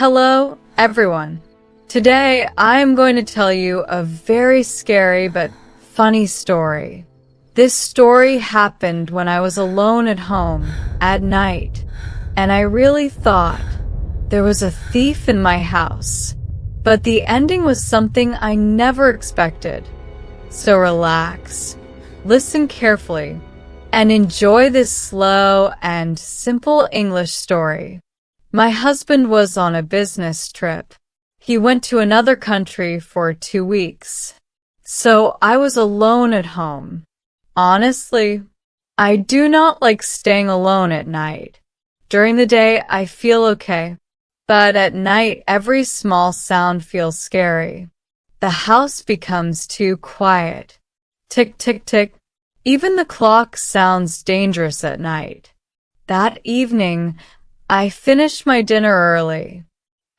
Hello, everyone. Today, I am going to tell you a very scary but funny story. This story happened when I was alone at home at night, and I really thought there was a thief in my house. But the ending was something I never expected. So relax, listen carefully, and enjoy this slow and simple English story. My husband was on a business trip. He went to another country for 2 weeks. So I was alone at home. Honestly, I do not like staying alone at night. During the day, I feel okay. But at night, every small sound feels scary. The house becomes too quiet. Tick, tick, tick. Even the clock sounds dangerous at night. That evening, I finished my dinner early.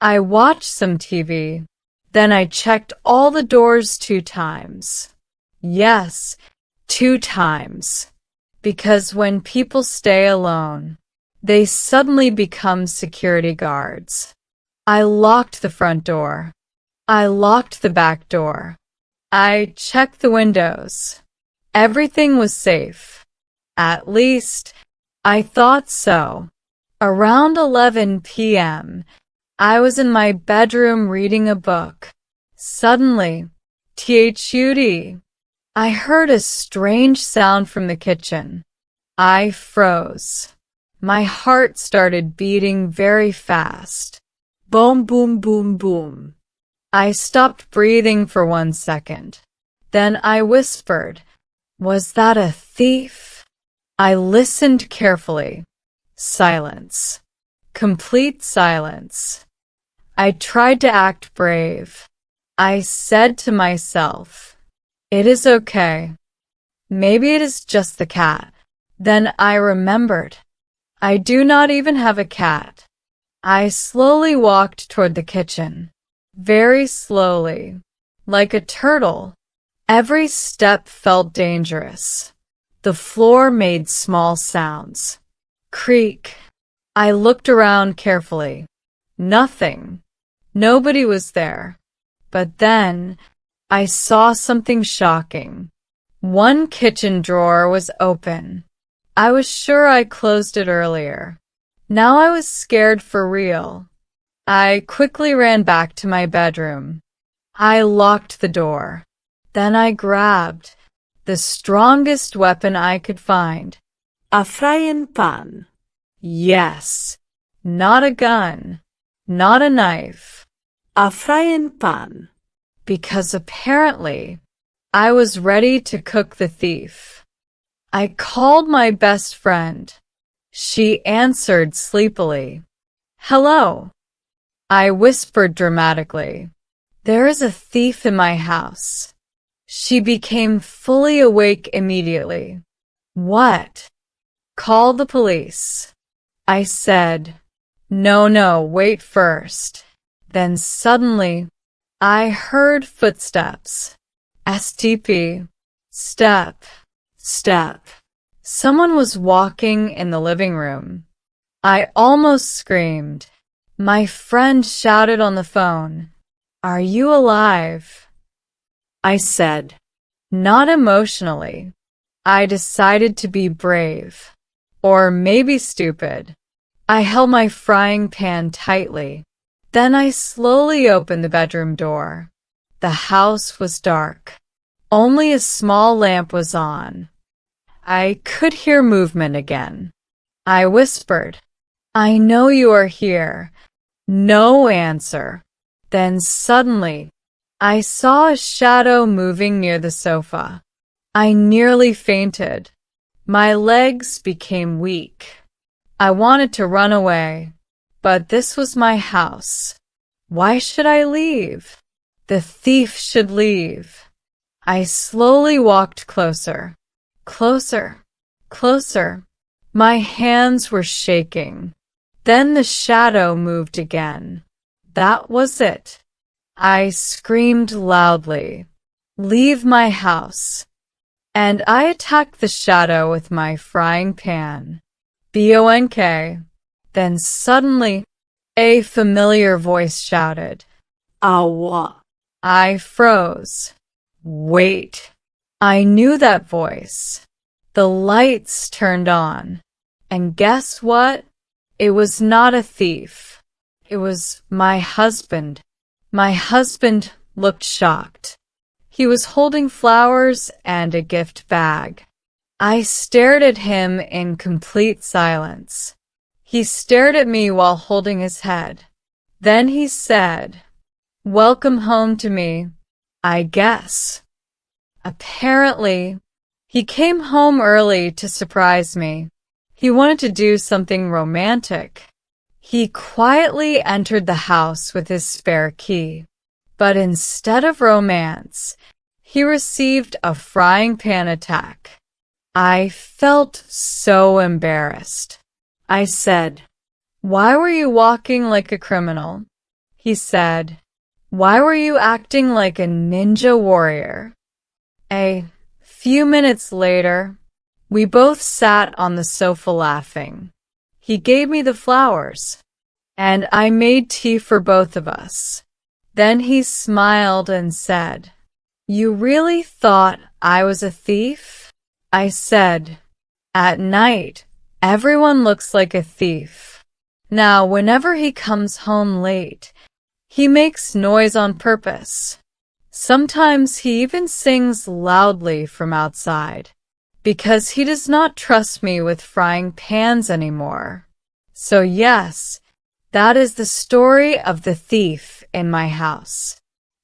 I watched some TV. Then I checked all the doors 2 times. Yes, 2 times. Because when people stay alone, they suddenly become security guards. I locked the front door. I locked the back door. I checked the windows. Everything was safe. At least, I thought so. Around 11 p.m., I was in my bedroom reading a book. Suddenly, thud, I heard a strange sound from the kitchen. I froze. My heart started beating very fast. Boom, boom, boom, boom. I stopped breathing for 1 second. Then I whispered, "Was that a thief?" I listened carefully. Silence. Complete silence. I tried to act brave. I said to myself, "It is okay. Maybe it is just the cat." Then I remembered. I do not even have a cat. I slowly walked toward the kitchen. Very slowly. Like a turtle. Every step felt dangerous. The floor made small sounds. Creak. I looked around carefully. Nothing. Nobody was there. But then, I saw something shocking. One kitchen drawer was open. I was sure I closed it earlier. Now I was scared for real. I quickly ran back to my bedroom. I locked the door. Then I grabbed the strongest weapon I could find. A frying pan. Yes. Not a gun. Not a knife. A frying pan. Because apparently, I was ready to cook the thief. I called my best friend. She answered sleepily. "Hello." I whispered dramatically. "There is a thief in my house." She became fully awake immediately. "What?" "Call the police." I said. No, wait first." Then suddenly, I heard footsteps. STP. Step. Step. Someone was walking in the living room. I almost screamed. My friend shouted on the phone, "Are you alive?" I said, not emotionally. I decided to be brave. Or maybe stupid. I held my frying pan tightly. Then I slowly opened the bedroom door. The house was dark. Only a small lamp was on. I could hear movement again. I whispered, "I know you are here." No answer. Then suddenly, I saw a shadow moving near the sofa. I nearly fainted. My legs became weak. I wanted to run away, but this was my house. Why should I leave? The thief should leave. I slowly walked closer. Closer. Closer. My hands were shaking. Then the shadow moved again. That was it. I screamed loudly, "Leave my house!" And I attacked the shadow with my frying pan. Bonk. Then suddenly, A familiar voice shouted. Awa. I froze. Wait. I knew that voice. The lights turned on. And guess what? It was not a thief. It was my husband. My husband looked shocked. He was holding flowers and a gift bag. I stared at him in complete silence. He stared at me while holding his head. Then he said, "Welcome home to me, I guess." Apparently, he came home early to surprise me. He wanted to do something romantic. He quietly entered the house with his spare key. But instead of romance, he received a frying pan attack. I felt so embarrassed. I said, "Why were you walking like a criminal?" He said, "Why were you acting like a ninja warrior?" A few minutes later, we both sat on the sofa laughing. He gave me the flowers, and I made tea for both of us. Then he smiled and said, "You really thought I was a thief?" I said, "At night, everyone looks like a thief. Now, whenever he comes home late, he makes noise on purpose. Sometimes he even sings loudly from outside, because he does not trust me with frying pans anymore." So yes, that is the story of the thief in my house.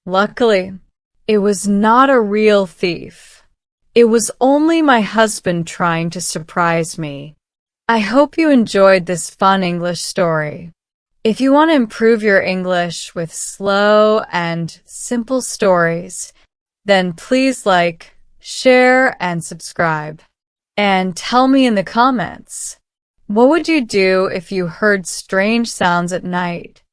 Luckily, it was not a real thief. It was only my husband trying to surprise me. I hope you enjoyed this fun English story. If you want to improve your English with slow and simple stories, then please like, share, and subscribe. And tell me in the comments, what would you do if you heard strange sounds at night?